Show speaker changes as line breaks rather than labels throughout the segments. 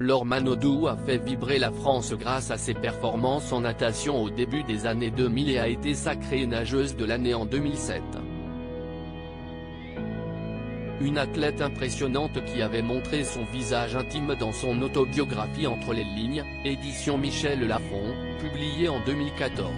Laure Manodou a fait vibrer la France grâce à ses performances en natation au début des années 2000 et a été sacrée nageuse de l'année en 2007. Une athlète impressionnante qui avait montré son visage intime dans son autobiographie Entre les lignes, édition Michel Lafon, publiée en 2014.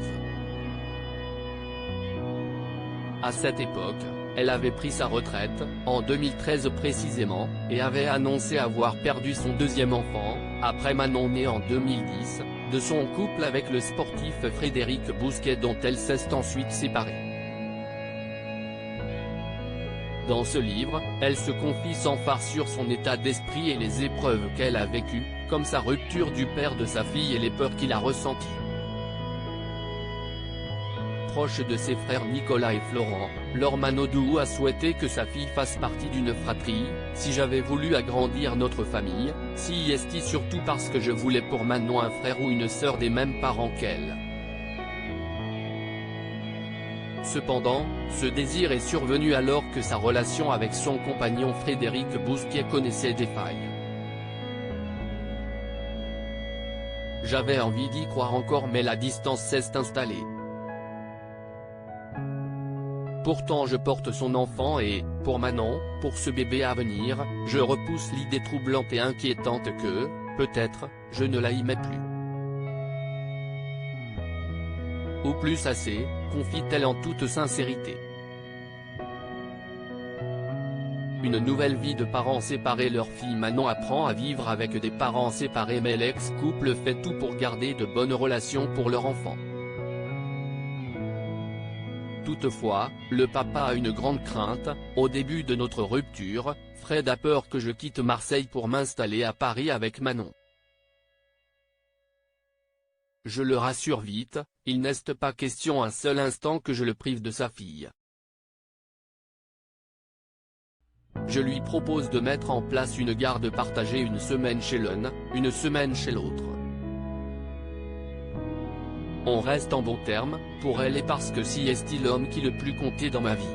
À cette époque, elle avait pris sa retraite, en 2013 précisément, et avait annoncé avoir perdu son deuxième enfant, après Manon né en 2010, de son couple avec le sportif Frédéric Bousquet dont elle s'est ensuite séparée. Dans ce livre, elle se confie sans phare sur son état d'esprit et les épreuves qu'elle a vécues, comme sa rupture du père de sa fille et les peurs qu'il a ressenties. Proche de ses frères Nicolas et Florent, Laure Manodou a souhaité que sa fille fasse partie d'une fratrie. Si j'avais voulu agrandir notre famille, si est surtout parce que je voulais pour Manon un frère ou une sœur des mêmes parents qu'elle. Cependant, ce désir est survenu alors que sa relation avec son compagnon Frédéric Bousquet connaissait des failles. J'avais envie d'y croire encore mais la distance s'est installée. Pourtant je porte son enfant et, pour Manon, pour ce bébé à venir, je repousse l'idée troublante et inquiétante que, peut-être, je ne la aimais plus. Ou plus assez, confie-t-elle en toute sincérité. Une nouvelle vie de parents séparés. Leur fille Manon apprend à vivre avec des parents séparés mais l'ex-couple fait tout pour garder de bonnes relations pour leur enfant. Toutefois, le papa a une grande crainte. Au début de notre rupture, Fred a peur que je quitte Marseille pour m'installer à Paris avec Manon. Je le rassure vite, il n'est pas question un seul instant que je le prive de sa fille. Je lui propose de mettre en place une garde partagée, une semaine chez l'un, une semaine chez l'autre. On reste en bons termes, pour elle et parce que si est l'homme qui le plus comptait dans ma vie.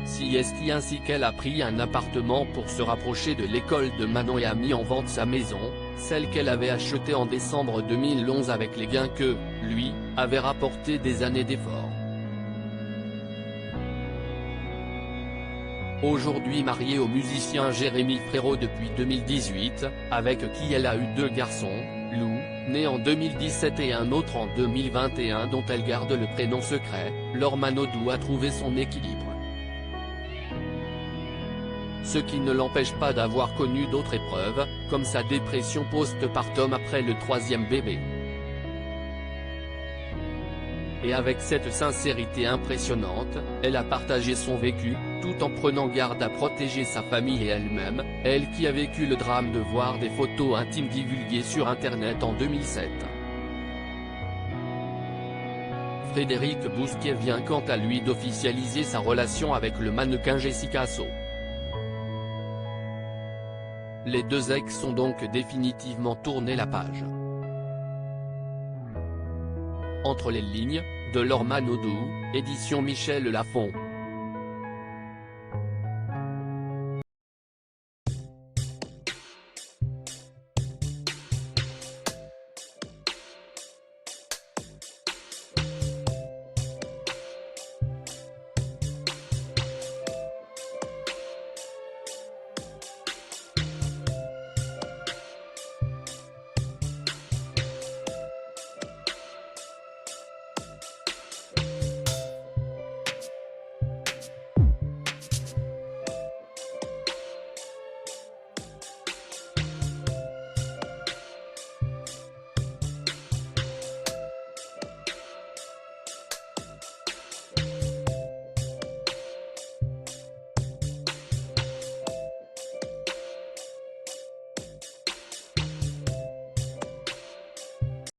Si est ainsi qu'elle a pris un appartement pour se rapprocher de l'école de Manon et a mis en vente sa maison, celle qu'elle avait achetée en décembre 2011 avec les gains que, lui, avait rapporté des années d'efforts. Aujourd'hui mariée au musicien Jérémy Frérot depuis 2018, avec qui elle a eu 2 garçons, Lou, né en 2017 et un autre en 2021 dont elle garde le prénom secret, Laure Manodou a trouvé son équilibre. Ce qui ne l'empêche pas d'avoir connu d'autres épreuves, comme sa dépression post-partum après le 3e bébé. Et avec cette sincérité impressionnante, elle a partagé son vécu, tout en prenant garde à protéger sa famille et elle-même, elle qui a vécu le drame de voir des photos intimes divulguées sur Internet en 2007. Frédéric Bousquet vient quant à lui d'officialiser sa relation avec le mannequin Jessica So. Les deux ex ont donc définitivement tourné la page. Entre les lignes, de Laure Manodou, édition Michel Lafon.